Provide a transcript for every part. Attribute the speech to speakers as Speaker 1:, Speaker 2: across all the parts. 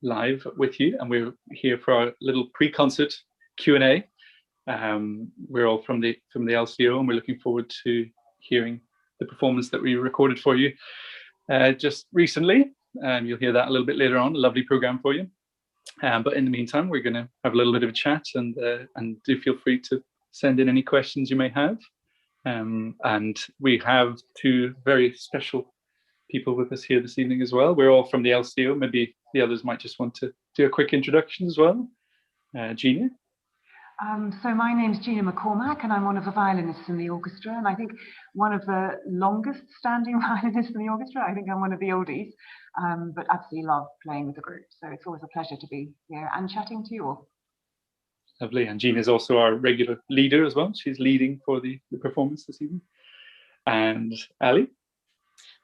Speaker 1: live with you, and we're here for our little pre-concert Q&A. We're all from the LCO, and we're looking forward to hearing the performance that we recorded for you just recently. You'll hear that a little bit later on. A lovely program for you. But in the meantime, we're going to have a little bit of a chat, and do feel free to send in any questions you may have. And we have two very special people with us here this evening as well. We're all from the LCO. Maybe the others might just want to do a quick introduction as well. Gina?
Speaker 2: So my name's Gina McCormack, and I'm one of the violinists in the orchestra, and I think one of the longest standing violinists in the orchestra. I think I'm one of the oldies, but absolutely love playing with the group. So it's always a pleasure to be here and chatting to you all.
Speaker 1: Lovely. And Gina is also our regular leader as well. She's leading for the performance this evening. And Ali?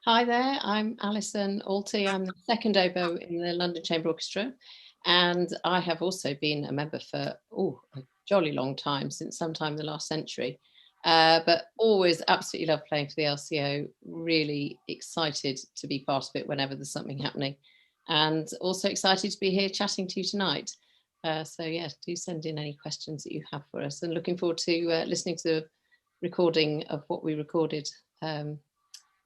Speaker 3: Hi there, I'm Alison Alty. I'm the second oboe in the London Chamber Orchestra, and I have also been a member for a jolly long time, since sometime in the last century, but always absolutely love playing for the LCO. Really excited to be part of it whenever there's something happening, and also excited to be here chatting to you tonight. So yeah, do send in any questions that you have for us, and looking forward to listening to the recording of what we recorded a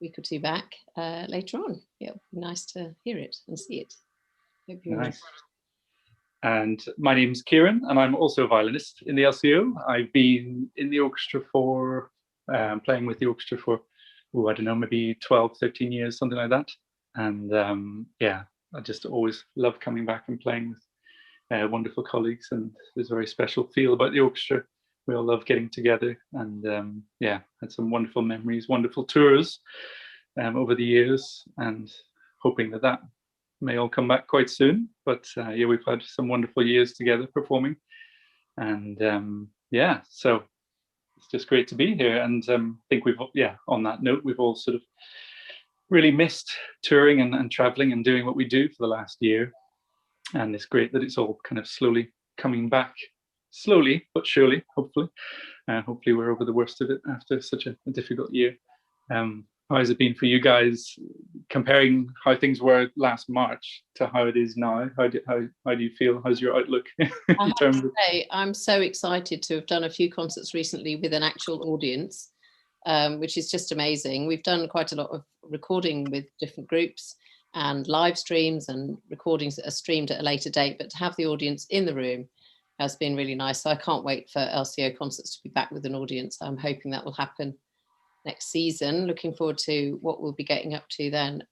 Speaker 3: week or two back later on. Yeah, it'll be nice to hear it and see it. Hope you're
Speaker 1: nice. And my name's Ciaran, and I'm also a violinist in the LCO. I've been in the orchestra for, playing with the orchestra for, I don't know, maybe 12, 13 years, something like that. And yeah, I just always love coming back and playing with wonderful colleagues, and there's a very special feel about the orchestra. We all love getting together, and yeah, had some wonderful memories, wonderful tours over the years, and hoping that may all come back quite soon. But yeah, we've had some wonderful years together performing, and yeah, so it's just great to be here. And I think on that note, we've all sort of really missed touring and traveling and doing what we do for the last year, and it's great that it's all kind of slowly coming back, slowly but surely, hopefully. Hopefully we're over the worst of it after such a difficult year. How has it been for you guys, comparing how things were last March to how it is now? How do you feel? How's your outlook?
Speaker 3: I'm so excited to have done a few concerts recently with an actual audience, which is just amazing. We've done quite a lot of recording with different groups and live streams, and recordings that are streamed at a later date, but to have the audience in the room has been really nice. So I can't wait for LCO concerts to be back with an audience. I'm hoping that will happen next season. Looking forward to what we'll be getting up to then.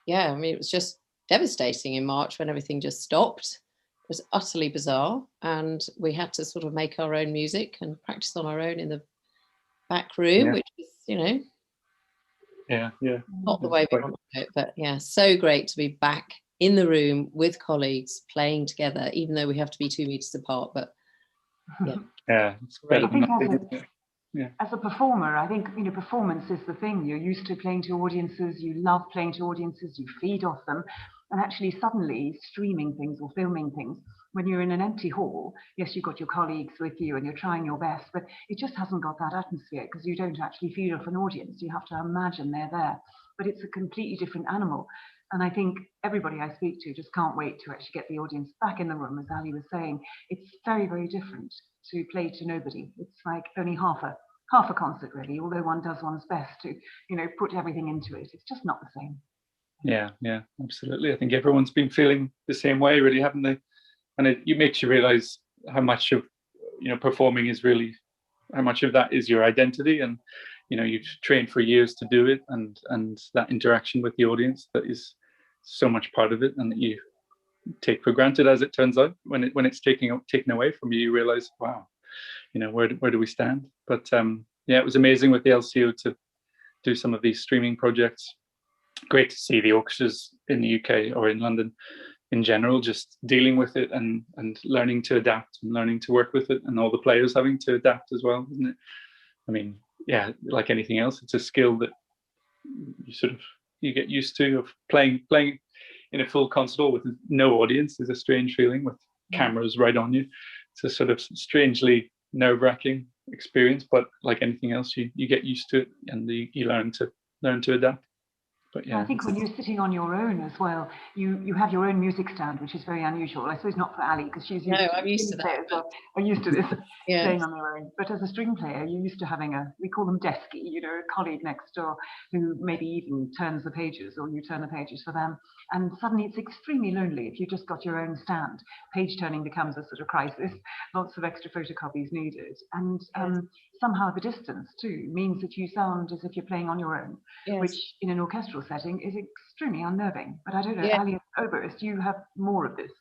Speaker 3: Yeah, I mean, it was just devastating in March when everything just stopped. It was utterly bizarre, and we had to sort of make our own music and practice on our own in the back room, which is, not the way we want to do it. But yeah, so great to be back in the room with colleagues playing together, even though we have to be 2 meters apart. But
Speaker 1: yeah, it's better than nothing.
Speaker 2: Yeah. As a performer, I think performance is the thing. You're used to playing to audiences, you love playing to audiences, you feed off them, and actually suddenly streaming things or filming things, when you're in an empty hall, yes, you've got your colleagues with you and you're trying your best, but it just hasn't got that atmosphere, because you don't actually feed off an audience. You have to imagine they're there, but it's a completely different animal. And I think everybody I speak to just can't wait to actually get the audience back in the room. As Ali was saying, it's very, very different to play to nobody. It's like only half a concert, really, although one does one's best to, put everything into it. It's just not the same.
Speaker 1: Yeah, absolutely. I think everyone's been feeling the same way, really, haven't they? And it makes you realize how much of, performing is really, how much of that is your identity, and you've trained for years to do it, and that interaction with the audience that is so much part of it, and that you take for granted, as it turns out. When it's taken away from you, you realize, wow, where do we stand? But yeah, it was amazing with the LCO to do some of these streaming projects. Great to see the orchestras in the UK or in London in general just dealing with it and learning to adapt and learning to work with it, and all the players having to adapt as well, isn't it? I mean, yeah, like anything else, it's a skill that you get used to. Of playing in a full concert hall with no audience is a strange feeling, with cameras right on you. It's a sort of strangely nerve-wracking experience, but like anything else, you get used to it, and you learn to adapt. But yeah,
Speaker 2: I think when you're sitting on your own as well, you have your own music stand, which is very unusual. I suppose not for Ali, because she's used
Speaker 3: I'm used to that.
Speaker 2: players are used to this,
Speaker 3: Yeah.
Speaker 2: playing on their own. But as a string player, you're used to having we call them desky, a colleague next door who maybe even turns the pages, or you turn the pages for them. And suddenly it's extremely lonely if you've just got your own stand. Page turning becomes a sort of crisis, lots of extra photocopies needed. And somehow the distance too means that you sound as if you're playing on your own, which in an orchestral setting is extremely unnerving. But I don't know, Ali, as oboist, you have more of this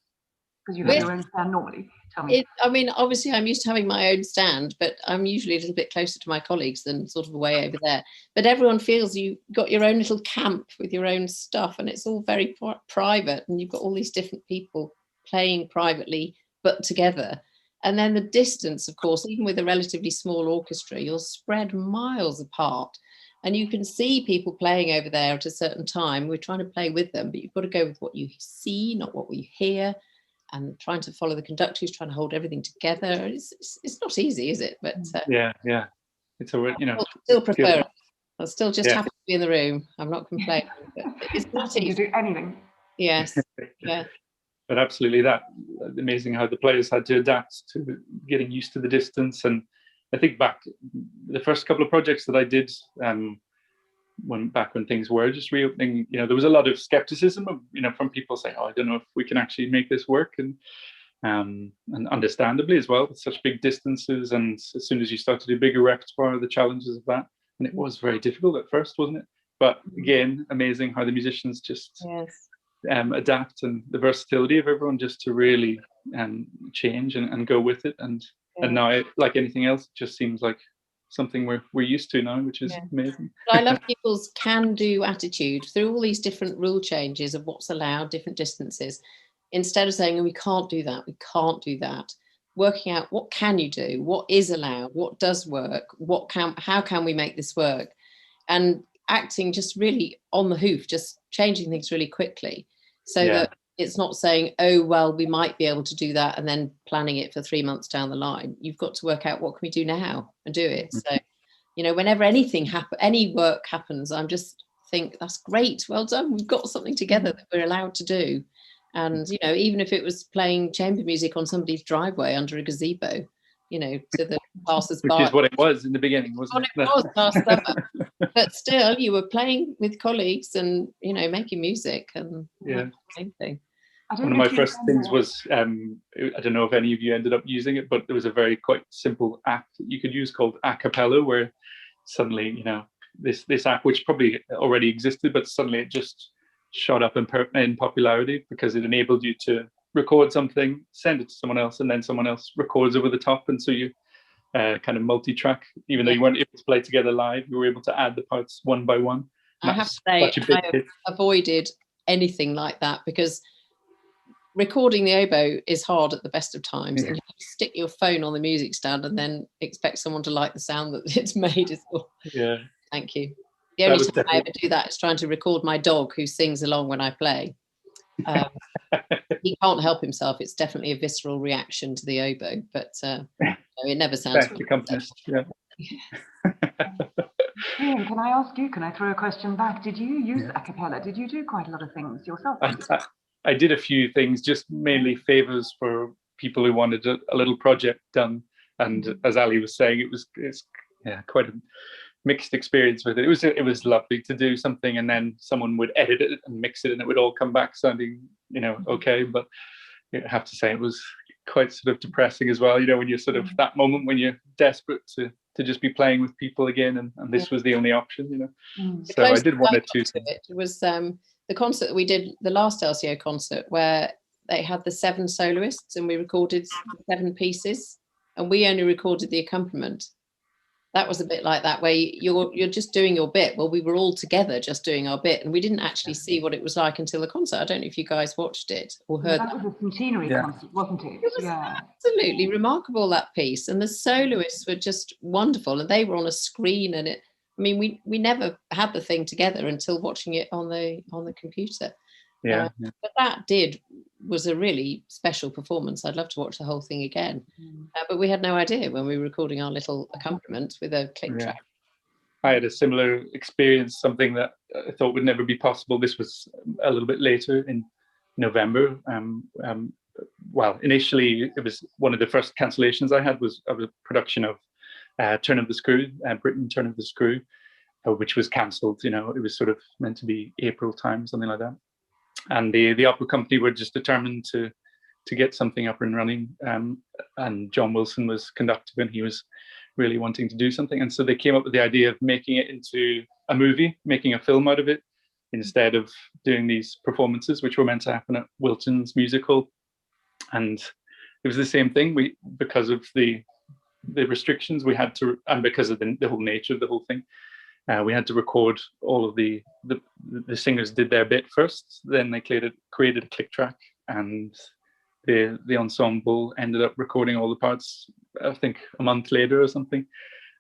Speaker 2: because you have your own stand normally. Tell me.
Speaker 3: I mean, obviously I'm used to having my own stand, but I'm usually a little bit closer to my colleagues than sort of way over there. But everyone feels you got your own little camp with your own stuff, and it's all very private, and you've got all these different people playing privately but together. And then the distance, of course, even with a relatively small orchestra, you'll spread miles apart. And you can see people playing over there at a certain time. We're trying to play with them, but you've got to go with what you see, not what you hear, and trying to follow the conductor who's trying to hold everything together. It's not easy, is it? But
Speaker 1: yeah, it's a
Speaker 3: I still prefer it. I still just happy to be in the room. I'm not complaining. But it's not easy
Speaker 2: to do anything.
Speaker 3: Yes, yeah.
Speaker 1: But absolutely, amazing how the players had to adapt to getting used to the distance. And I think back the first couple of projects that I did when things were just reopening, there was a lot of skepticism of, from people saying, "Oh, I don't know if we can actually make this work," and understandably as well, with such big distances. And as soon as you start to do bigger repertoire, the challenges of that, and it was very difficult at first, wasn't it? But again, amazing how the musicians just adapt, and the versatility of everyone just to really change and go with it. And now, like anything else, it just seems like something we're used to now, which is amazing.
Speaker 3: I love people's can-do attitude through all these different rule changes of what's allowed, different distances. Instead of saying, we can't do that, working out what can you do, what is allowed, what does work, how can we make this work, and acting just really on the hoof, just changing things really quickly, so that it's not saying, oh, well, we might be able to do that and then planning it for 3 months down the line. You've got to work out what can we do now and do it. So, whenever any work happens, I'm just think that's great. Well done. We've got something together that we're allowed to do. And, even if it was playing chamber music on somebody's driveway under a gazebo, to the passers-by.
Speaker 1: Which is what it was in the beginning, wasn't it?
Speaker 3: It was last summer. But still, you were playing with colleagues and, making music, and the same thing.
Speaker 1: One of my first things was, I don't know if any of you ended up using it, but there was a very quite simple app that you could use called a cappella, where suddenly, this app, which probably already existed, but suddenly it just shot up in popularity because it enabled you to record something, send it to someone else, and then someone else records over the top. And so you kind of multi-track, even though you weren't able to play together live, you were able to add the parts one by one.
Speaker 3: I have to say, I have avoided anything like that, because recording the oboe is hard at the best of times, and you stick your phone on the music stand and then expect someone to like the sound that it's made. Thank you. The only time I ever do that is trying to record my dog, who sings along when I play. He can't help himself. It's definitely a visceral reaction to the oboe, but it never sounds
Speaker 1: the accompanist.
Speaker 2: Ciaran, can I ask you, can I throw a question back? Did you use a cappella? Did you do quite a lot of things yourself?
Speaker 1: I did a few things, just mainly favors for people who wanted a little project done. And as Ali was saying, it's quite a mixed experience with it. It was lovely to do something, and then someone would edit it and mix it, and it would all come back sounding, okay. But I have to say, it was quite sort of depressing as well. When you're sort of that moment when you're desperate to just be playing with people again, and this was the only option. So I did one or two things.
Speaker 3: It was the concert that we did, the last LCO concert, where they had the 7 soloists, and we recorded 7 pieces, and we only recorded the accompaniment. That was a bit like that, where you're just doing your bit. Well, we were all together just doing our bit, and we didn't actually see what it was like until the concert. I don't know if you guys watched it or heard.
Speaker 2: That was a centenary concert, wasn't it?
Speaker 3: It was absolutely remarkable, that piece, and the soloists were just wonderful, and they were on a screen, and we never had the thing together until watching it on the computer. But that was a really special performance. I'd love to watch the whole thing again. But we had no idea when we were recording our little accompaniment with a click track.
Speaker 1: I had a similar experience, something that I thought would never be possible. This was a little bit later in November. Well, initially, it was one of the first cancellations I had was of a production of Turn of the Screw, Britain Turn of the Screw, which was cancelled. You know, it was sort of meant to be April time, something like that. And the opera company were just determined to get something up and running. And John Wilson was conductor, and he was really wanting to do something. And so they came up with the idea of making it into a movie, making a film out of it, instead of doing these performances, which were meant to happen at Wilton's musical. And it was the same thing. Because of the restrictions we had to, and because of the whole nature of the whole thing, we had to record all of the singers did their bit first, then they created a click track, and the ensemble ended up recording all the parts, I think a month later or something.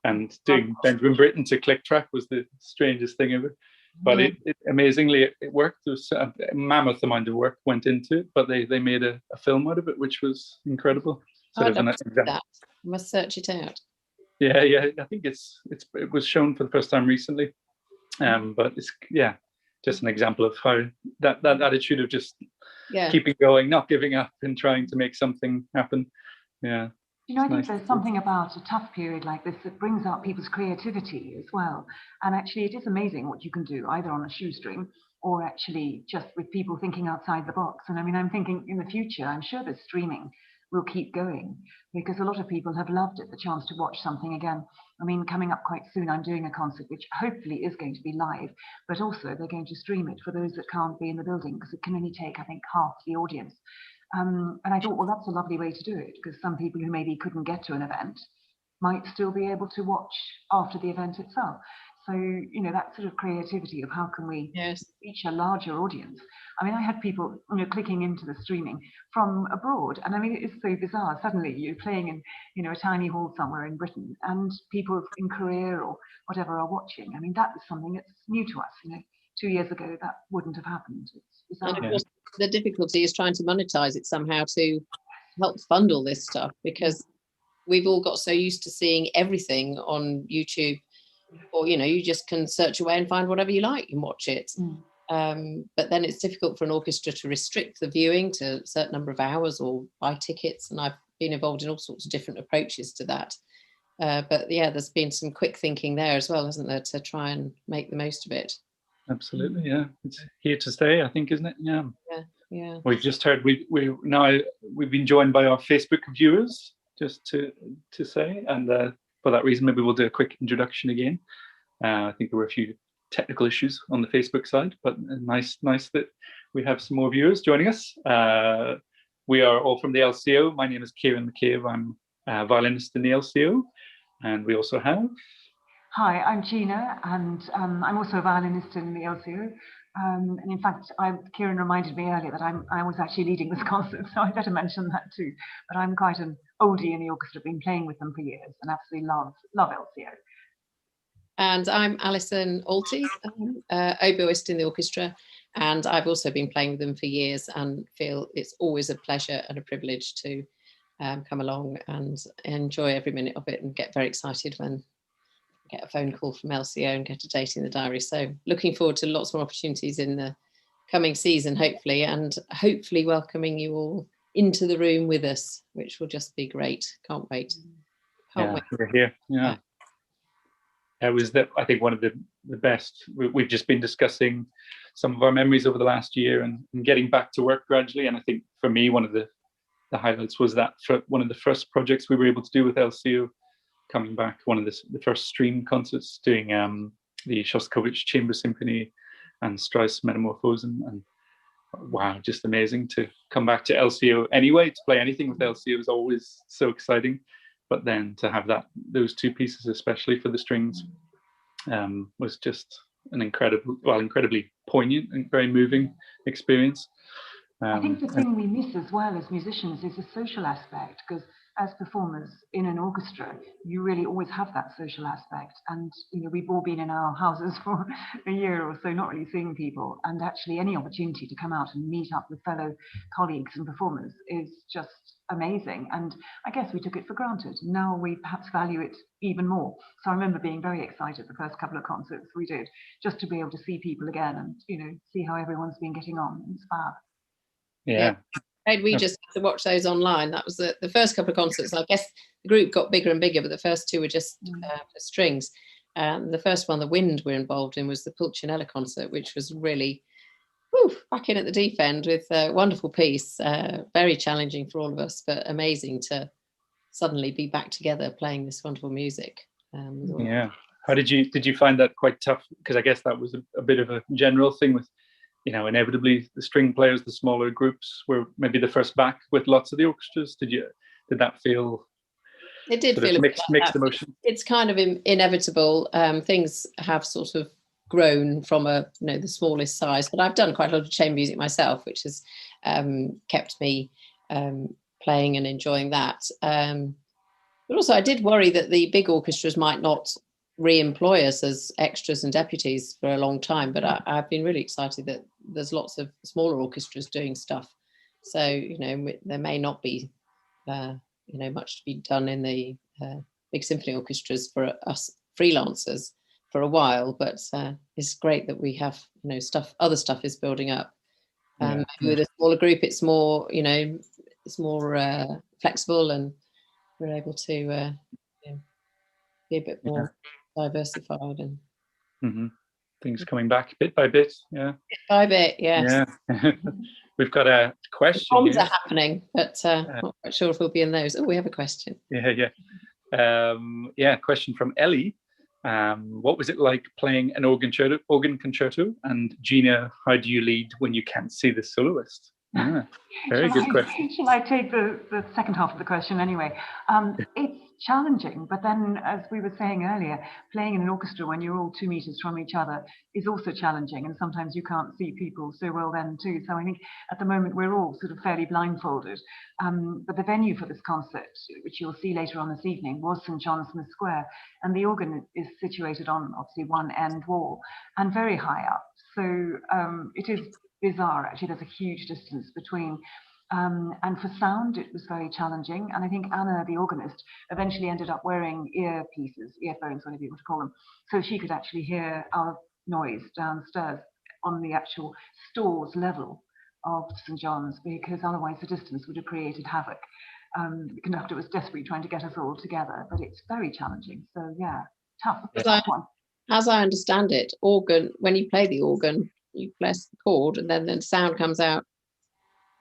Speaker 1: And doing Benjamin Britten to click track was the strangest thing ever. But it amazingly it worked. There was a mammoth amount of work went into it, but they made a film out of it, which was incredible.
Speaker 3: I'd love to see that. I must search it out.
Speaker 1: Yeah, I think it was shown for the first time recently, but it's just an example of how that attitude of just keeping going, not giving up, and trying to make something happen. Yeah.
Speaker 2: You know, I think there's something about a tough period like this that brings out people's creativity as well. And actually, it is amazing what you can do, either on a shoestring or actually just with people thinking outside the box. And I mean, I'm thinking in the future, I'm sure that streaming will keep going, because a lot of people have loved it, the chance to watch something again. I mean, coming up quite soon, I'm doing a concert which hopefully is going to be live, but also they're going to stream it for those that can't be in the building, because it can only take, I think, half the audience. And I thought, well, that's a lovely way to do it, because some people who maybe couldn't get to an event might still be able to watch after the event itself. So, you know, that sort of creativity of how can we reach a larger audience. I mean, I had people, you know, clicking into the streaming from abroad. And I mean, it's so bizarre. Suddenly you're playing in, you know, a tiny hall somewhere in Britain, and people in Korea or whatever are watching. I mean, that is something that's new to us. You know, 2 years ago, that wouldn't have happened. It's
Speaker 3: and of course, the difficulty is trying to monetize it somehow to help fund all this stuff, because we've all got so used to seeing everything on YouTube, or, you know, you just can search away and find whatever you like and watch it. But then it's difficult for an orchestra to restrict the viewing to a certain number of hours or buy tickets. And I've been involved in all sorts of different approaches to that. But yeah, there's been some quick thinking there as well, hasn't there, to try and make the most of it.
Speaker 1: Absolutely, yeah. It's here to stay, I think, isn't it? Yeah.
Speaker 3: Yeah.
Speaker 1: We've just heard we've been joined by our Facebook viewers, just to say, and for that reason, maybe we'll do a quick introduction again. I think there were a few technical issues on the Facebook side, but nice that we have some more viewers joining us. We are all from the LCO. My name is Ciaran McCabe. I'm a violinist in the LCO, and we also have.
Speaker 2: Hi, I'm Gina, and I'm also a violinist in the LCO. And in fact, Ciaran reminded me earlier that I was actually leading this concert, so I better mention that too. But I'm quite an oldie in the orchestra, been playing with them for years, and absolutely love LCO.
Speaker 3: And I'm Alison Alty, oboist in the orchestra, and I've also been playing with them for years, and feel it's always a pleasure and a privilege to come along and enjoy every minute of it, and get very excited when get a phone call from LCO and get a date in the diary. So looking forward to lots more opportunities in the coming season, hopefully, and hopefully welcoming you all into the room with us, which will just be great. Can't wait. Can't wait.
Speaker 1: We're here. Yeah. It was I think one of the best. We've just been discussing some of our memories over the last year and getting back to work gradually. And I think for me, one of the highlights was that for one of the first projects we were able to do with LCO, coming back, one of the first stream concerts, doing the Shostakovich Chamber Symphony and Strauss Metamorphosen, and wow, just amazing to come back to LCO anyway. To play anything with LCO is always so exciting, but then to have those two pieces, especially for the strings, was just an incredibly poignant and very moving experience.
Speaker 2: I think the thing we miss as well as musicians is the social aspect, because as performers in an orchestra, you really always have that social aspect. And we've all been in our houses for a year or so, not really seeing people. And actually, any opportunity to come out and meet up with fellow colleagues and performers is just amazing. And I guess we took it for granted. Now we perhaps value it even more. So I remember being very excited the first couple of concerts we did, just to be able to see people again and see how everyone's been getting on. It's fab.
Speaker 1: Yeah.
Speaker 3: We just had to watch those online. That was the first couple of concerts. I guess the group got bigger and bigger, but the first two were just for strings. The first one, the wind we're involved in, was the Pulcinella concert, which was really back in at the deep end with a wonderful piece. Very challenging for all of us, but amazing to suddenly be back together playing this wonderful music.
Speaker 1: Yeah. How did you find that quite tough? Because I guess that was a bit of a general thing with, inevitably the string players, the smaller groups were maybe the first back with lots of the orchestras. Did that feel?
Speaker 3: It did feel
Speaker 1: mixed emotion.
Speaker 3: It's kind of inevitable. Things have sort of grown from the smallest size, but I've done quite a lot of chamber music myself, which has kept me playing and enjoying that. But also I did worry that the big orchestras might not re-employ us as extras and deputies for a long time, but I've been really excited that there's lots of smaller orchestras doing stuff. So there may not be much to be done in the big symphony orchestras for us freelancers for a while, but it's great that we have other stuff is building up. Maybe with a smaller group it's more flexible, and we're able to be a bit more diversified and
Speaker 1: things coming back bit by bit. Bit
Speaker 3: by bit, yes.
Speaker 1: Yeah. We've got a question.
Speaker 3: Comms are happening, but not quite sure if we'll be in those. Oh, we have a question.
Speaker 1: Question from Ellie. What was it like playing an organ concerto? And Gina, how do you lead when you can't see the soloist? Very good question.
Speaker 2: Shall I take the second half of the question anyway? It's challenging, but then, as we were saying earlier, playing in an orchestra when you're all 2 meters from each other is also challenging, and sometimes you can't see people so well then too. So I think at the moment we're all sort of fairly blindfolded. But the venue for this concert, which you'll see later on this evening, was St. John's Square, and the organ is situated on obviously one end wall and very high up. So it is bizarre, actually. There's a huge distance between, and for sound it was very challenging. And I think Anna, the organist, eventually ended up wearing earphones, whatever you want to call them, so she could actually hear our noise downstairs on the actual stores level of St. John's, because otherwise the distance would have created havoc. The conductor was desperately trying to get us all together, but it's very challenging. So tough one.
Speaker 3: As I understand it, organ, when you play the organ, you press the chord and then the sound comes out,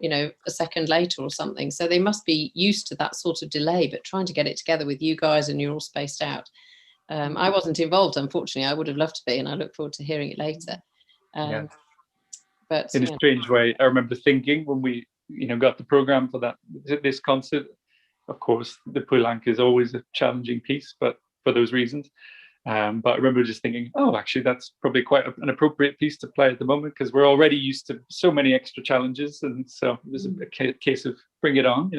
Speaker 3: a second later or something. So they must be used to that sort of delay, but trying to get it together with you guys and you're all spaced out. I wasn't involved, unfortunately. I would have loved to be, and I look forward to hearing it later. But
Speaker 1: in a strange way, I remember thinking when we, got the program for this concert, of course, the Poulenc is always a challenging piece, but for those reasons. But I remember just thinking, actually, that's probably quite an appropriate piece to play at the moment, because we're already used to so many extra challenges. And so it was a case of bring it on,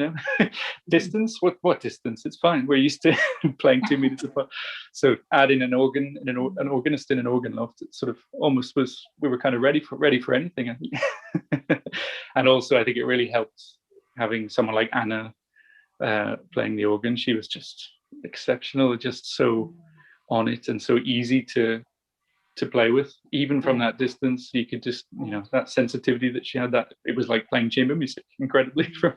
Speaker 1: Distance, what distance? It's fine. We're used to playing 2 meters apart. So adding an organ and an organist in an organ loft, it sort of almost was, we were kind of ready for anything, I think. And also, I think it really helped having someone like Anna playing the organ. She was just exceptional, just so on it and so easy to play with, even from that distance. You could just, that sensitivity that she had, that it was like playing chamber music incredibly from,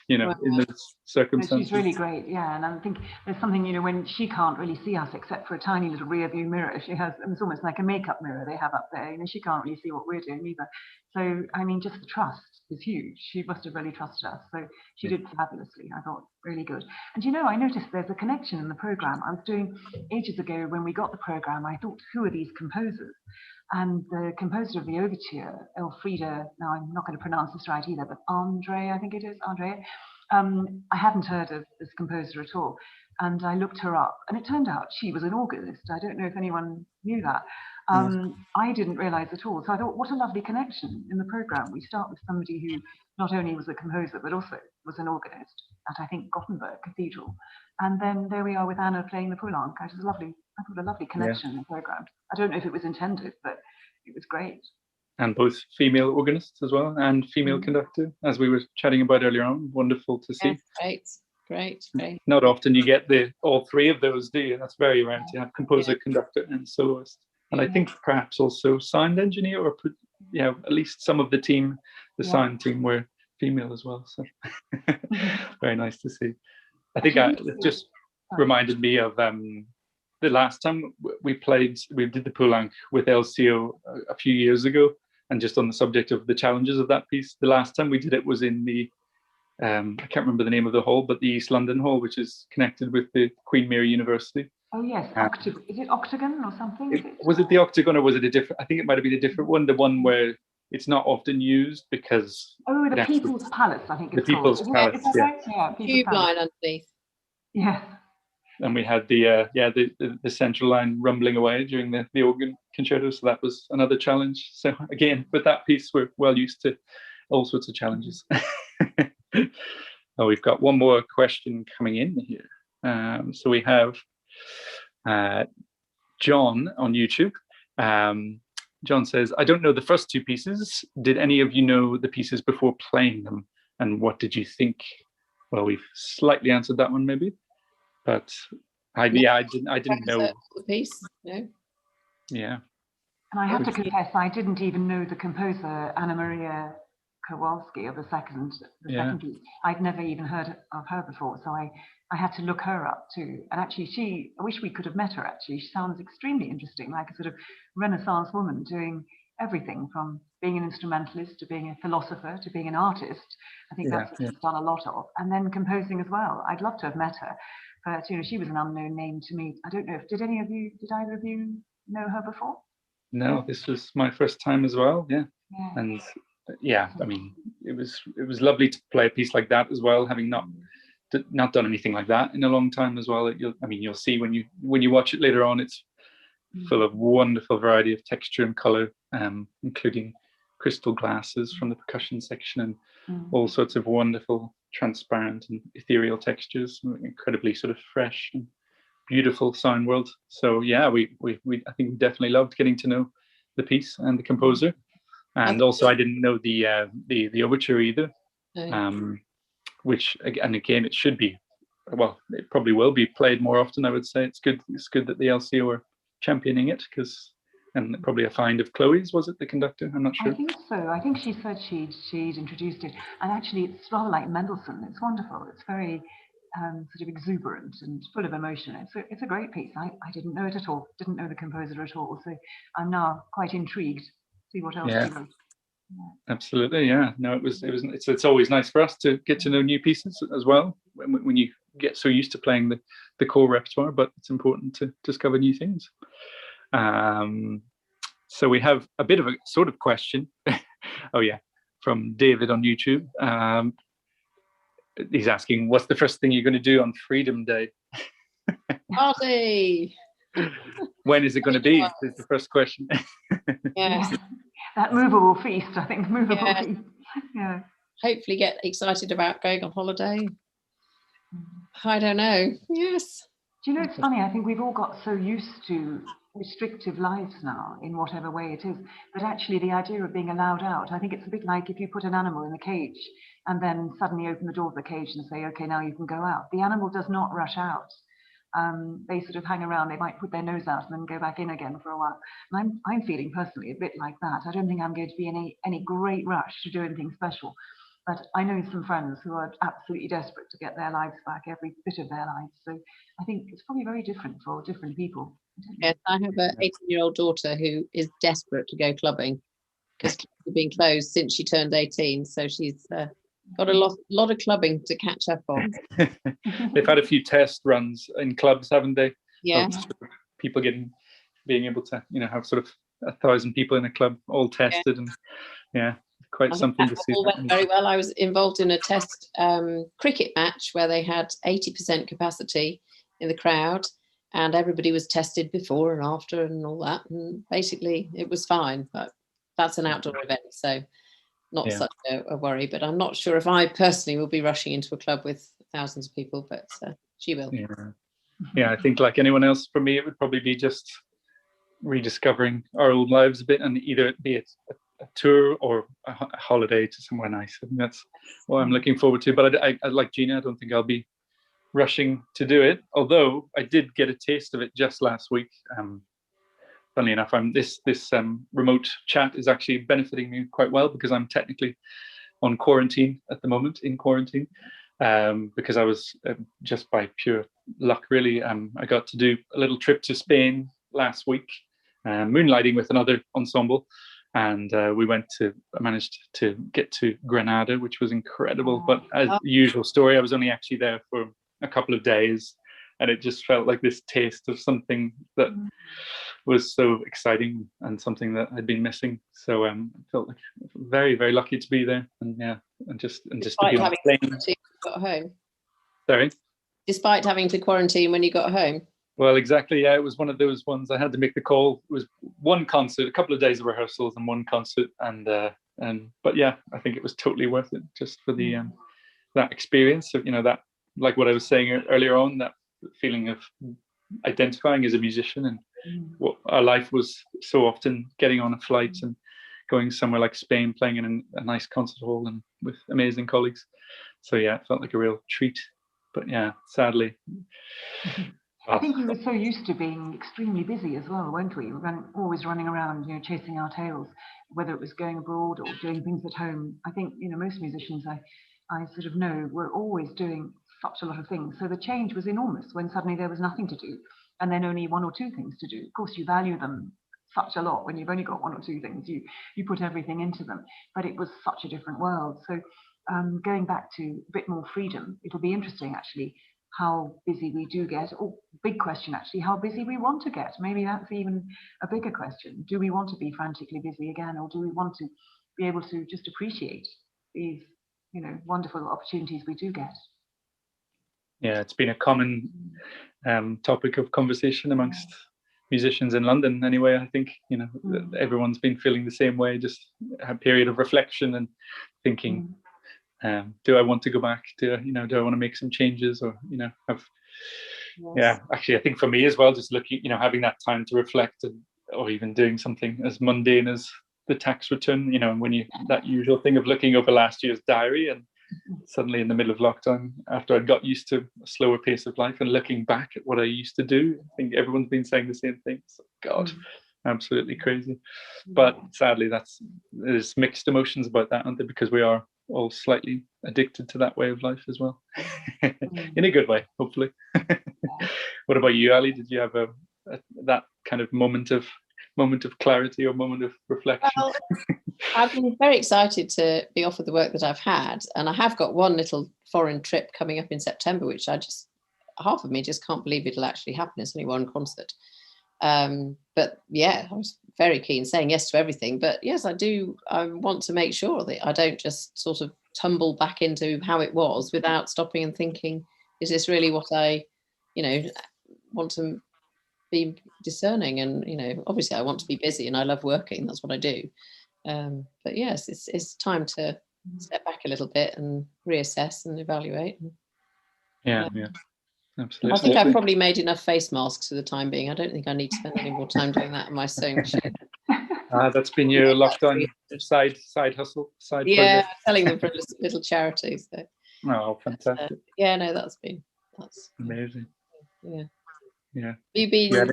Speaker 1: in those circumstances.
Speaker 2: She's really great, and I think there's something, when she can't really see us except for a tiny little rear view mirror she has, it's almost like a makeup mirror they have up there, she can't really see what we're doing either. So, I mean, just the trust is huge. She must have really trusted us. So she did fabulously, I thought, really good. And I noticed there's a connection in the program. I was doing ages ago when we got the program, I thought, who are these composers? And the composer of the overture, Elfriede, now I'm not going to pronounce this right either, but Andrea, I hadn't heard of this composer at all. And I looked her up, and it turned out she was an organist. I don't know if anyone knew that. I didn't realise at all. So I thought, what a lovely connection in the programme. We start with somebody who not only was a composer, but also was an organist at, I think, Gothenburg Cathedral. And then there we are with Anna playing the Poulenc. It was lovely. I thought a lovely connection in the programme. I don't know if it was intended, but it was great.
Speaker 1: And both female organists as well, and female conductor, as we were chatting about earlier on. Wonderful to see.
Speaker 3: Yes, great.
Speaker 1: Not often you get all three of those, do you? That's very rare to have composer, conductor, and soloist. And I think perhaps also sound engineer, or at least some of the team, the sound team, were female as well. So very nice to see. I think it just reminded me of the last time we did the Poulenc with LCO a few years ago, and just on the subject of the challenges of that piece. The last time we did it was in the I can't remember the name of the hall, but the East London Hall, which is connected with the Queen Mary University.
Speaker 2: Oh yes, is it Octagon or something?
Speaker 1: Was it the Octagon, or was it a different? I think it might have been a different one. The one where it's not often used because
Speaker 2: the People's Palace, I think it's
Speaker 1: the
Speaker 2: called.
Speaker 1: People's Palace.
Speaker 2: Yeah,
Speaker 3: Tube line underneath.
Speaker 2: Yes.
Speaker 1: And we had the central line rumbling away during the organ concerto, so that was another challenge. So again, with that piece, we're well used to all sorts of challenges. We've got one more question coming in here. So we have John on YouTube. John says, I don't know the first two pieces. Did any of you know the pieces before playing them? And what did you think? Well, we've slightly answered that one maybe, but I didn't know
Speaker 3: the piece. No.
Speaker 1: Yeah.
Speaker 2: And I have to confess, I didn't even know the composer Anna Maria Kowalski of the second piece. I'd never even heard of her before, so I had to look her up too. And actually, I wish we could have met her. Actually, she sounds extremely interesting, like a sort of Renaissance woman doing everything from being an instrumentalist to being a philosopher to being an artist. I think that's what she's done a lot of, and then composing as well. I'd love to have met her, but she was an unknown name to me. I don't know if did either of you know her before?
Speaker 1: No, this was my first time as well. And I mean, it was lovely to play a piece like that as well, having not done anything like that in a long time as well. You'll see when you watch it later on, it's full of wonderful variety of texture and color, including crystal glasses from the percussion section and all sorts of wonderful transparent and ethereal textures, incredibly sort of fresh and beautiful sound world. So I think we definitely loved getting to know the piece and the composer. And also, I didn't know the overture either, which again it should be. Well, it probably will be played more often. I would say it's good. It's good that the LCO are championing it, and probably a find of Chloe's, was it, the conductor? I'm not sure.
Speaker 2: I think so. I think she said she'd introduced it, and actually it's rather like Mendelssohn. It's wonderful. It's very sort of exuberant and full of emotion. It's a great piece. I didn't know it at all. Didn't know the composer at all. So I'm now quite intrigued. See what else he wrote.
Speaker 1: Absolutely, no, it's always nice for us to get to know new pieces as well when you get so used to playing the core repertoire, but it's important to discover new things. So we have a bit of a sort of question from David on YouTube. He's asking, what's the first thing you're going to do on Freedom Day?
Speaker 3: Party!
Speaker 1: When is it going to be? Is the first question.
Speaker 2: That movable feast, I think. Feast. Yeah.
Speaker 3: Hopefully get excited about going on holiday. I don't know. Yes.
Speaker 2: Do you know, it's funny, I think we've all got so used to restrictive lives now, in whatever way it is, but actually the idea of being allowed out, I think it's a bit like if you put an animal in a cage and then suddenly open the door of the cage and say, okay, now you can go out. The animal does not rush out. They sort of hang around, they might put their nose out and then go back in again for a while. And I'm feeling personally a bit like that. I don't think I'm going to be in any great rush to do anything special. But I know some friends who are absolutely desperate to get their lives back, every bit of their lives. So I think it's probably very different for different people.
Speaker 3: Yes, I have an 18-year-old daughter who is desperate to go clubbing because clubs have been closed since she turned 18. So she's got a lot of clubbing to catch up on.
Speaker 1: They've had a few test runs in clubs, haven't they?
Speaker 3: Yeah.
Speaker 1: People being able to, have sort of 1,000 people in a club all tested, and quite something to see.
Speaker 3: All went very well. I was involved in a test cricket match where they had 80% capacity in the crowd, and everybody was tested before and after and all that, and basically it was fine. But that's an outdoor event, so not such a worry. But I'm not sure if I personally will be rushing into a club with thousands of people, but she will.
Speaker 1: Yeah, I think like anyone else, for me, it would probably be just rediscovering our old lives a bit, and either be it a tour or a holiday to somewhere nice. I think that's what I'm looking forward to. But I like Gina, I don't think I'll be rushing to do it, although I did get a taste of it just last week. Funnily enough, this remote chat is actually benefiting me quite well, because I'm technically on quarantine at the moment, in quarantine, because I was just by pure luck, really. I got to do a little trip to Spain last week, moonlighting with another ensemble, and I managed to get to Granada, which was incredible. But as the usual story, I was only actually there for a couple of days, and it just felt like this taste of something that was so exciting and something that I'd been missing. So I felt like very, very lucky to be there, and just to be on the plane.
Speaker 3: Got home.
Speaker 1: Sorry.
Speaker 3: Despite having to quarantine when you got home.
Speaker 1: Well, exactly. Yeah, it was one of those ones. I had to make the call. It was one concert, a couple of days of rehearsals, and one concert, but yeah, I think it was totally worth it, just for the that experience of that, like what I was saying earlier on, that feeling of identifying as a musician, and what our life was so often getting on a flight and going somewhere like Spain, playing in a nice concert hall and with amazing colleagues. So yeah, it felt like a real treat. But yeah, sadly.
Speaker 2: I think we were so used to being extremely busy as well, weren't we? We were always running around, chasing our tails, whether it was going abroad or doing things at home. I think, most musicians I sort of know were always doing such a lot of things. So the change was enormous when suddenly there was nothing to do, and then only one or two things to do. Of course, you value them such a lot when you've only got one or two things. You put everything into them, but it was such a different world. So going back to a bit more freedom, it'll be interesting actually how busy we do get, or big question actually, how busy we want to get. Maybe that's even a bigger question. Do we want to be frantically busy again, or do we want to be able to just appreciate these wonderful opportunities we do get?
Speaker 1: Yeah, it's been a common topic of conversation amongst musicians in London anyway. I think everyone's been feeling the same way, just a period of reflection and thinking, do I want to go back? Do I want to make some changes, or actually I think for me as well, just looking, having that time to reflect, or even doing something as mundane as the tax return, and when that usual thing of looking over last year's diary, and suddenly in the middle of lockdown, after I'd got used to a slower pace of life and looking back at what I used to do, I think everyone's been saying the same thing. So, God, absolutely crazy. But sadly, there's mixed emotions about that, aren't there? Because we are all slightly addicted to that way of life as well, in a good way, hopefully. What about you, Ali? Did you have that kind of moment of clarity or moment of reflection?
Speaker 3: Well, I've been very excited to be offered the work that I've had, and I have got one little foreign trip coming up in September, which half of me just can't believe it'll actually happen. It's only one concert. But yeah, I was very keen, saying yes to everything. But yes, I want to make sure that I don't just sort of tumble back into how it was without stopping and thinking, is this really what I, want to be discerning? And, obviously I want to be busy and I love working. That's what I do. But yes, it's time to step back a little bit and reassess and evaluate.
Speaker 1: Yeah. Absolutely.
Speaker 3: I think I've probably made enough face masks for the time being. I don't think I need to spend any more time doing that in my sewing machine.
Speaker 1: That's been your lockdown side hustle, side project.
Speaker 3: Selling them for a little charity. So.
Speaker 1: Oh, fantastic!
Speaker 3: That's
Speaker 1: amazing. Yeah.
Speaker 3: Have you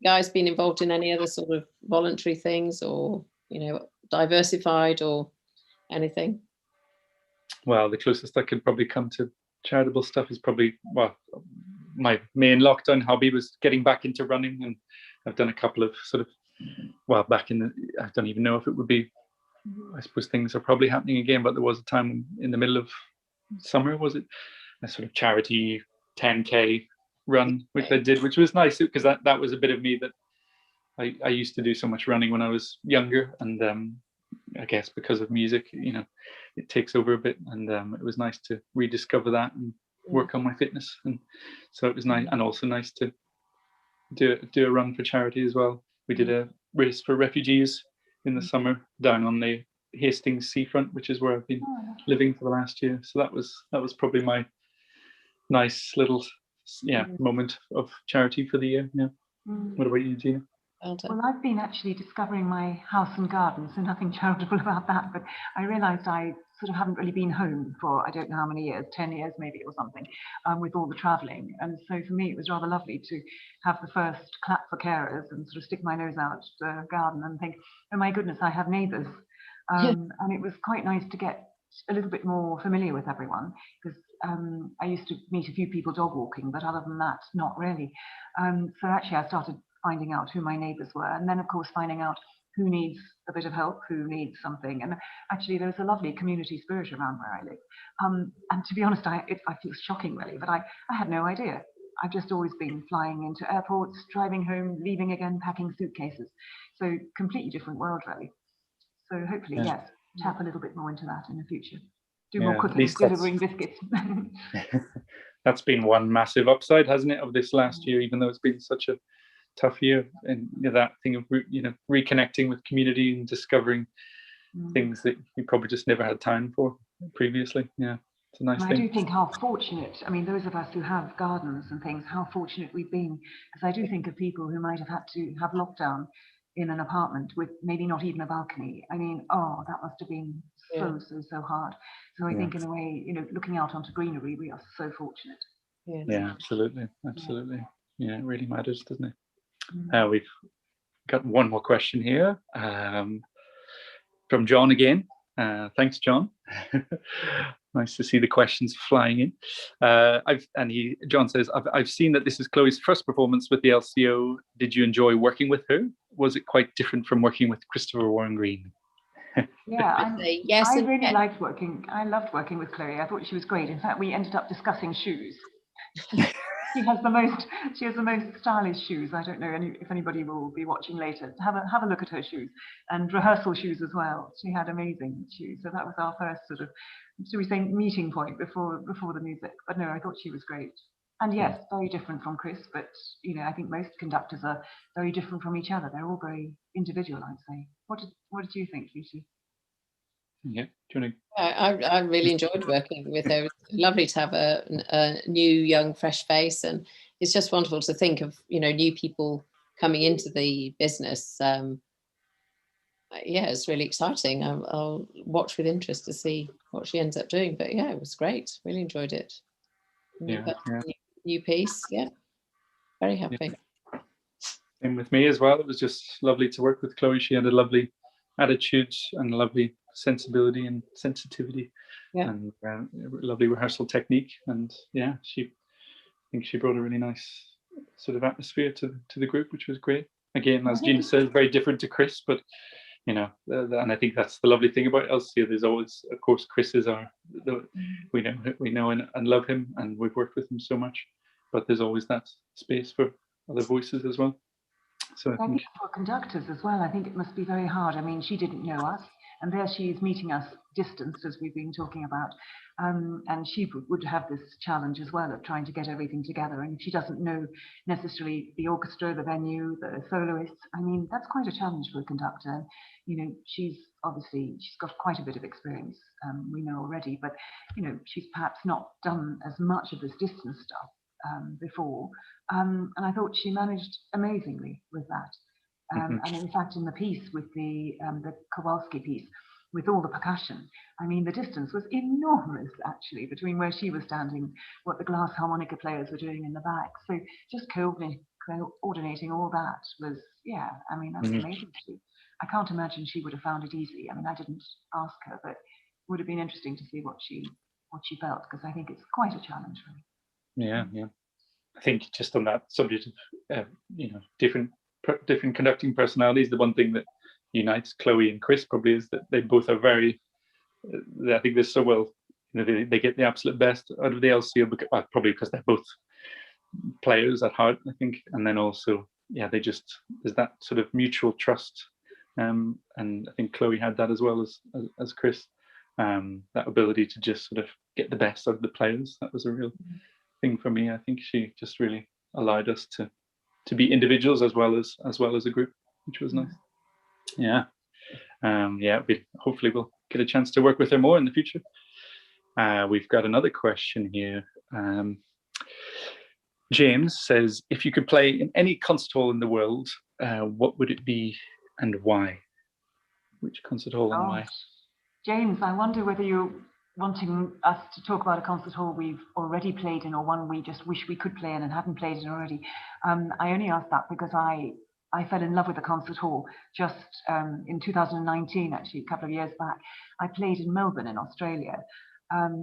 Speaker 3: guys been involved in any other sort of voluntary things, or diversified or anything?
Speaker 1: Well, the closest I could probably come to charitable stuff is probably, my main lockdown hobby was getting back into running, and I've done a couple of sort of, I don't even know if it would be, I suppose things are probably happening again, but there was a time in the middle of summer, was it, a sort of charity 10K run, which I did, which was nice, because that was a bit of me that I used to do so much running when I was younger, and I guess because of music, it takes over a bit, and it was nice to rediscover that and work on my fitness, and so it was nice, and also nice to do a run for charity as well. We did a race for refugees in the summer down on the Hastings seafront, which is where I've been living for the last year. So that was probably my nice little moment of charity for the year. Yeah. What about you, Gina?
Speaker 2: Well, I've been actually discovering my house and garden, so nothing charitable about that, but I realised I sort of haven't really been home for I don't know how many years, 10 years maybe or something, with all the travelling. And so for me, it was rather lovely to have the first clap for carers and sort of stick my nose out the garden and think, oh my goodness, I have neighbours. And it was quite nice to get a little bit more familiar with everyone, because I used to meet a few people dog walking, but other than that, not really. So actually I started finding out who my neighbours were, and then of course finding out who needs a bit of help, who needs something. And actually there's a lovely community spirit around where I live. And to be honest, I feel shocking really, but I had no idea. I've just always been flying into airports, driving home, leaving again, packing suitcases. So completely different world really. So hopefully, yes, tap a little bit more into that in the future. Do more cooking, delivering biscuits.
Speaker 1: That's been one massive upside, hasn't it, of this last year, even though it's been such a tough year. And that thing of reconnecting with community and discovering things that you probably just never had time for previously. Yeah, it's a nice thing.
Speaker 2: I do think how fortunate, I mean, those of us who have gardens and things, how fortunate we've been. Because I do think of people who might have had to have lockdown in an apartment with maybe not even a balcony. I mean, that must have been so hard. So I think in a way, looking out onto greenery, we are so fortunate.
Speaker 1: Yeah, absolutely. Yeah, it really matters, doesn't it? We've got one more question here from John again. Thanks, John. Nice to see the questions flying in. John says, I've seen that this is Chloe's first performance with the LCO. Did you enjoy working with her? Was it quite different from working with Christopher Warren Green?
Speaker 2: Yeah,
Speaker 3: yes,
Speaker 2: I really liked working. I loved working with Chloe. I thought she was great. In fact, we ended up discussing shoes. She has the most stylish shoes. I don't know if anybody will be watching later. Have a look at her shoes, and rehearsal shoes as well. She had amazing shoes. So that was our first sort of, should we say, meeting point before the music. But no, I thought she was great. And yes, very different from Chris, but I think most conductors are very different from each other. They're all very individual, I'd say. What did you think, Lucy?
Speaker 1: Yeah, do you want to...
Speaker 3: I really enjoyed working with her. It was lovely to have a new, young, fresh face, and it's just wonderful to think of new people coming into the business. It's really exciting. I'll watch with interest to see what she ends up doing. But yeah, it was great. Really enjoyed it. New piece. Yeah, very happy.
Speaker 1: Yeah. Same with me as well. It was just lovely to work with Chloe. She had a lovely attitude and a lovely sensibility and sensitivity, and lovely rehearsal technique. And I think she brought a really nice sort of atmosphere to the group, which was great. Again, as Gina says, very different to Chris, but and I think that's the lovely thing about LCO. There's always, of course, Chris is we know and love him, and we've worked with him so much, but there's always that space for other voices as well. So I think
Speaker 2: for conductors as well, I think it must be very hard. I mean, she didn't know us, and there she is meeting us distanced, as we've been talking about, and she would have this challenge as well of trying to get everything together. And if she doesn't know necessarily the orchestra, the venue, the soloists, I mean, that's quite a challenge for a conductor. She's got quite a bit of experience, we know already, but she's perhaps not done as much of this distance stuff before, and I thought she managed amazingly with that. And in fact, in the piece with the Kowalski piece, with all the percussion, I mean, the distance was enormous actually between where she was standing, what the glass harmonica players were doing in the back. So just coordinating all that was, I mean, that's amazing to do. I can't imagine she would have found it easy. I mean, I didn't ask her, but it would have been interesting to see what she felt, because I think it's quite a challenge, really.
Speaker 1: Yeah. I think just on that subject of different conducting personalities, the one thing that unites Chloe and Chris probably is that they both are very. I think they're so well. They get the absolute best out of the LCO, probably because they're both players at heart, I think, and then also there's that sort of mutual trust, and I think Chloe had that as well as Chris, that ability to just sort of get the best out of the players. That was a real thing for me. I think she just really allowed us to to be individuals as well as a group, which was nice. Yeah. Hopefully we'll get a chance to work with her more in the future. We've got another question here. James says, if you could play in any concert hall in the world, what would it be and why? Which concert hall and why?
Speaker 2: James, I wonder whether you're wanting us to talk about a concert hall we've already played in, or one we just wish we could play in and haven't played in already. I only asked that because I fell in love with the concert hall just in 2019, actually, a couple of years back. I played in Melbourne in Australia,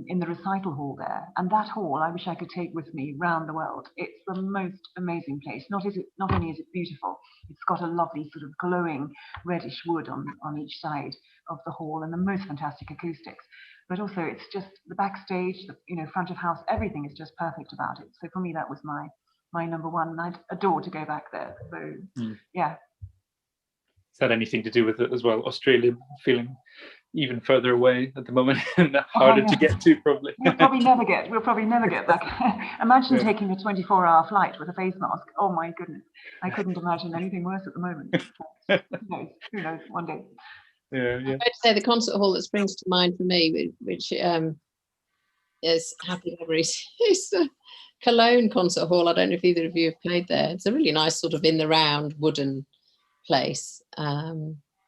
Speaker 2: in the recital hall there. And that hall, I wish I could take with me round the world. It's the most amazing place. Not only is it beautiful, it's got a lovely sort of glowing reddish wood on each side of the hall and the most fantastic acoustics. But also it's just the backstage, the front of house, everything is just perfect about it. So for me, that was my number one, and I'd adore to go back there. So yeah.
Speaker 1: Is that anything to do with it as well? Australia feeling even further away at the moment and harder to get to, probably.
Speaker 2: We'll probably never get back. Imagine taking a 24-hour flight with a face mask. Oh my goodness. I couldn't imagine anything worse at the moment. Who knows, one day.
Speaker 1: Yeah.
Speaker 3: I'm going to say the concert hall that springs to mind for me, which is happy memories, is Cologne Concert Hall. I don't know if either of you have played there. It's a really nice sort of in the round wooden place.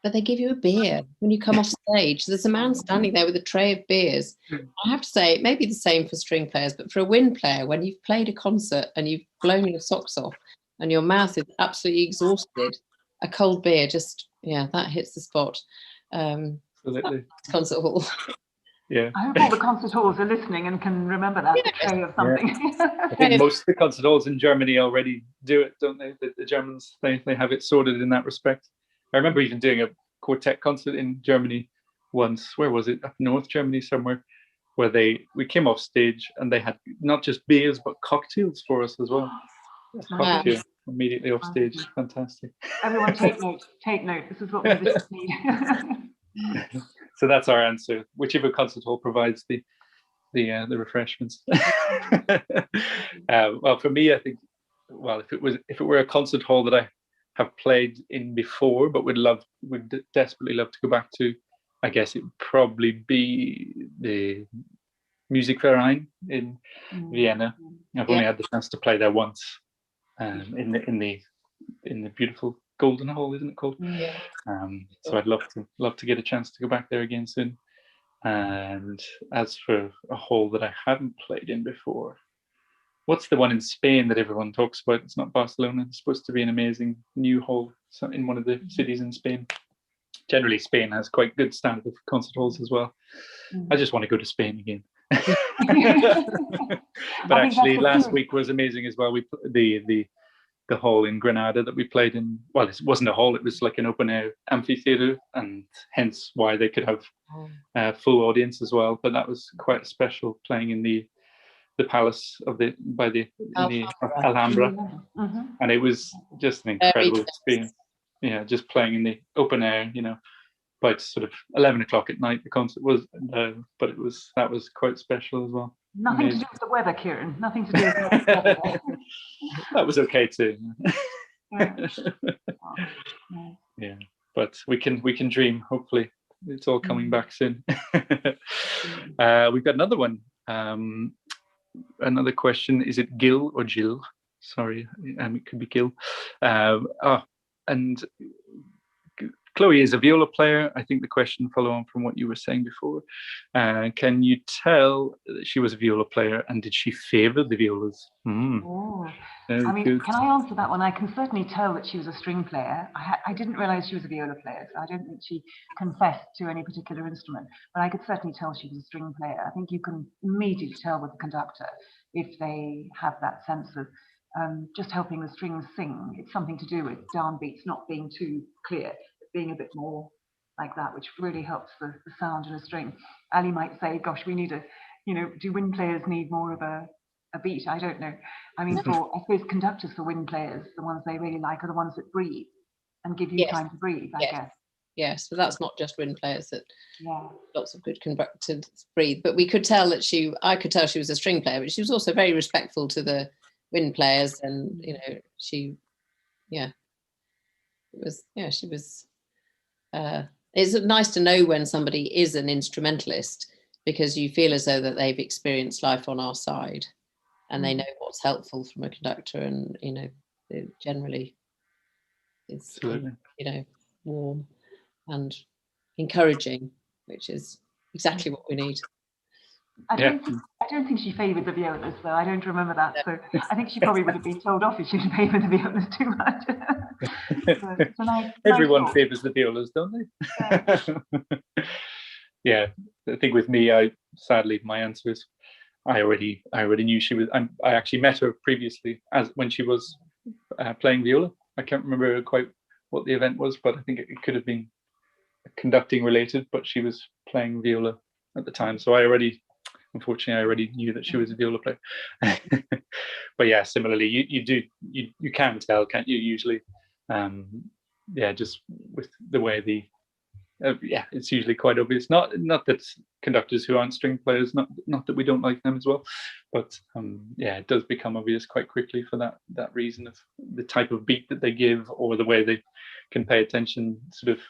Speaker 3: But they give you a beer when you come off stage. There's a man standing there with a tray of beers. I have to say, it may be the same for string players, but for a wind player, when you've played a concert and you've blown your socks off and your mouth is absolutely exhausted, a cold beer just, that hits the spot.
Speaker 1: Absolutely.
Speaker 3: Concert hall.
Speaker 1: Yeah.
Speaker 2: I hope all the concert halls are listening and can remember that tray of something.
Speaker 1: Yeah. I think most of the concert halls in Germany already do it, don't they? The Germans, they have it sorted in that respect. I remember even doing a quartet concert in Germany once. Where was it? Up north Germany somewhere, where we came off stage and they had not just beers but cocktails for us as well. Cocktail immediately off stage. Fantastic.
Speaker 2: Everyone take note. Take note. This is what musicians need.
Speaker 1: So that's our answer. Whichever concert hall provides the refreshments. Well, for me, I think, if it were a concert hall that I have played in before but would desperately love to go back to, I guess it would probably be the Musikverein in Vienna. I've only had the chance to play there once, in the beautiful Golden Hall, isn't it called?
Speaker 3: Yeah.
Speaker 1: So I'd love to get a chance to go back there again soon. And as for a hall that I haven't played in before, what's the one in Spain that everyone talks about? It's not Barcelona. It's supposed to be an amazing new hall in one of the cities in Spain. Generally, Spain has quite good standard of concert halls as well. I just want to go to Spain again. But actually, last week was amazing as well. We the hall in Granada that we played in. Well, it wasn't a hall; it was like an open air amphitheater, and hence why they could have full audience as well. But that was quite special, playing in the palace in the Alhambra, and it was just an incredible experience. Yeah, just playing in the open air, by sort of 11 o'clock at night. The concert was, but that was quite special as well.
Speaker 2: Nothing to do with the weather, Ciaran. Nothing to do with the weather.
Speaker 1: That was okay too. Yeah, but we can dream. Hopefully, it's all coming back soon. We've got another one. Another question: is it Gil or Jill? Sorry, it could be Gil. And Chloe is a viola player. I think the question follow on from what you were saying before. Can you tell that she was a viola player, and did she favour the violas?
Speaker 2: Can I answer that one? I can certainly tell that she was a string player. I didn't realise she was a viola player, so I don't think she confessed to any particular instrument, but I could certainly tell she was a string player. I think you can immediately tell with the conductor if they have that sense of just helping the strings sing. It's something to do with downbeats not being too clear, being a bit more like that, which really helps the sound in a string. Ali might say, gosh, we need do wind players need more of a beat? I don't know. I mean, I suppose conductors for wind players, the ones they really like are the ones that breathe and give you time to breathe, I guess.
Speaker 3: Yes, but that's not just wind players, that lots of good conductors breathe. But I could tell she was a string player, but she was also very respectful to the wind players, and she yeah, it was, yeah, she was, it's nice to know when somebody is an instrumentalist, because you feel as though that they've experienced life on our side and they know what's helpful from a conductor, and, you know, it generally it's, you know, warm and encouraging, which is exactly what we need.
Speaker 2: I don't think she favoured the violas, though. I don't remember that. So I think she probably would have been told off if she favoured the violas too much. So it's a nice,
Speaker 1: Everyone
Speaker 2: nice
Speaker 1: favours the violas, don't they?
Speaker 2: Yeah.
Speaker 1: Yeah, I think with me, sadly my answer is I already knew she was. I actually met her previously when she was playing viola. I can't remember quite what the event was, but I think it could have been conducting related. But she was playing viola at the time, so unfortunately, I already knew that she was a viola player. But yeah, similarly, you can tell, can't you? Usually, yeah, just with the way yeah, it's usually quite obvious. Not that conductors who aren't string players, not that we don't like them as well, but yeah, it does become obvious quite quickly for that reason of the type of beat that they give, or the way they can pay attention, sort of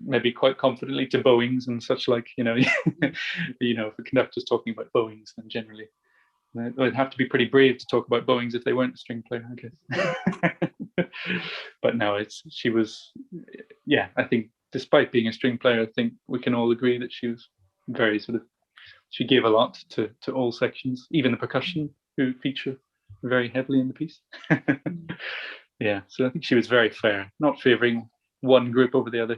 Speaker 1: maybe quite confidently, to bowings and such, like, you know. You know, if a conductor's talking about bowings, then generally they'd have to be pretty brave to talk about bowings if they weren't a string player, I guess. But no, she was, yeah, I think despite being a string player, I think we can all agree that she was very she gave a lot to all sections, even the percussion, who feature very heavily in the piece. Yeah, so I think she was very fair, not favouring one group over the other.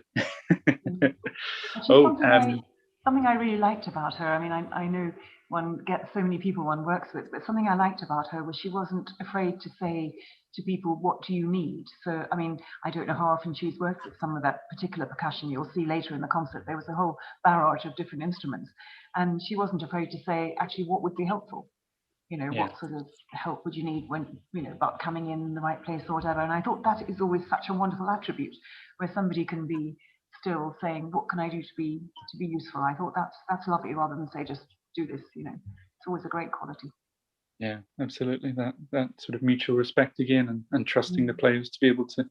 Speaker 2: Something I really liked about her, I mean, I know one gets so many people one works with, but something I liked about her was she wasn't afraid to say to people, what do you need? So, I mean, I don't know how often she's worked with some of that particular percussion. You'll see later in the concert, there was a whole barrage of different instruments. And she wasn't afraid to say, actually, what would be helpful? You know, what sort of help would you need when, you know, about coming in the right place or whatever. And I thought that is always such a wonderful attribute, where somebody can be still saying, what can I do to be useful? I thought that's lovely, rather than say, just do this, you know. It's always a great quality.
Speaker 1: Yeah, absolutely. That sort of mutual respect again, and trusting the players to be able to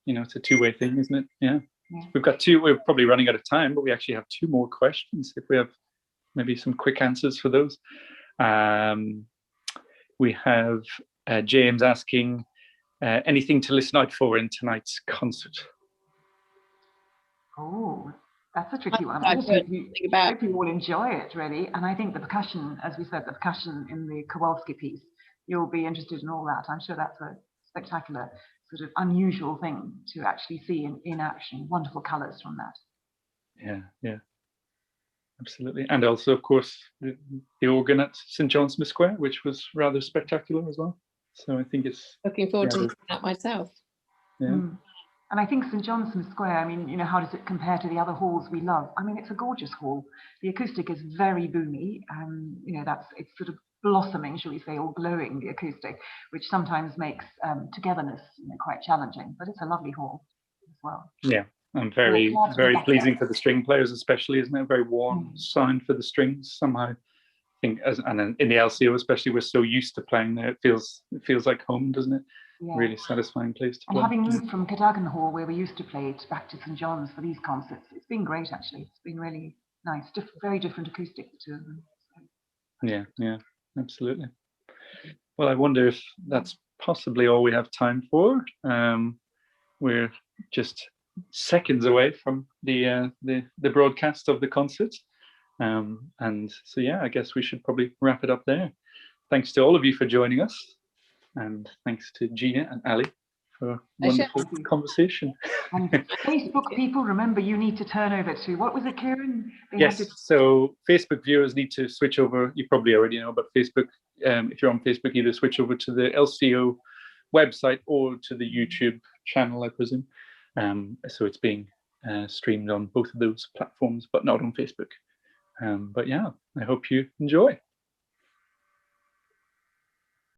Speaker 1: you know, it's a two-way thing, isn't it? Yeah. We've got we're probably running out of time, but we actually have two more questions, if we have maybe some quick answers for those. We have James asking, anything to listen out for in tonight's concert?
Speaker 2: Oh, that's a tricky one. I hope you all enjoy it, really. And I think the percussion, as we said, the percussion in the Kowalski piece, you'll be interested in all that. I'm sure that's a spectacular, sort of unusual thing to actually see in action. Wonderful colours from that.
Speaker 1: Yeah. Absolutely. And also, of course, the organ at St. John Smith Square, which was rather spectacular as well. So I think it's...
Speaker 3: Looking forward to looking at myself.
Speaker 1: Yeah.
Speaker 2: And I think St. John Smith Square, I mean, you know, how does it compare to the other halls we love? I mean, it's a gorgeous hall. The acoustic is very boomy. You know, it's sort of blossoming, shall we say, or glowing, the acoustic, which sometimes makes togetherness, you know, quite challenging. But it's a lovely hall as well.
Speaker 1: Yeah. And very pleasing for the string players, especially, isn't it? A very warm sound for the strings somehow. I think, and in the LCO especially, we're so used to playing there. It feels like home, doesn't it? Yeah. Really satisfying place to play.
Speaker 2: And having moved from Cadogan Hall, where we used to play, back to St. John's for these concerts, it's been great, actually. It's been really nice. Very different acoustic, the two of them. So.
Speaker 1: Yeah, absolutely. Well, I wonder if that's possibly all we have time for. We're just seconds away from the broadcast of the concert, and so yeah, I guess we should probably wrap it up there. Thanks to all of you for joining us, and thanks to Gina and Ali for a wonderful conversation.
Speaker 2: And Facebook people, remember, you need to turn over to, what was it, Ciaran?
Speaker 1: So Facebook viewers need to switch over. You probably already know about Facebook. If you're on Facebook, either switch over to the LCO website or to the YouTube channel, I presume. So it's being streamed on both of those platforms, but not on Facebook. But yeah, I hope you enjoy.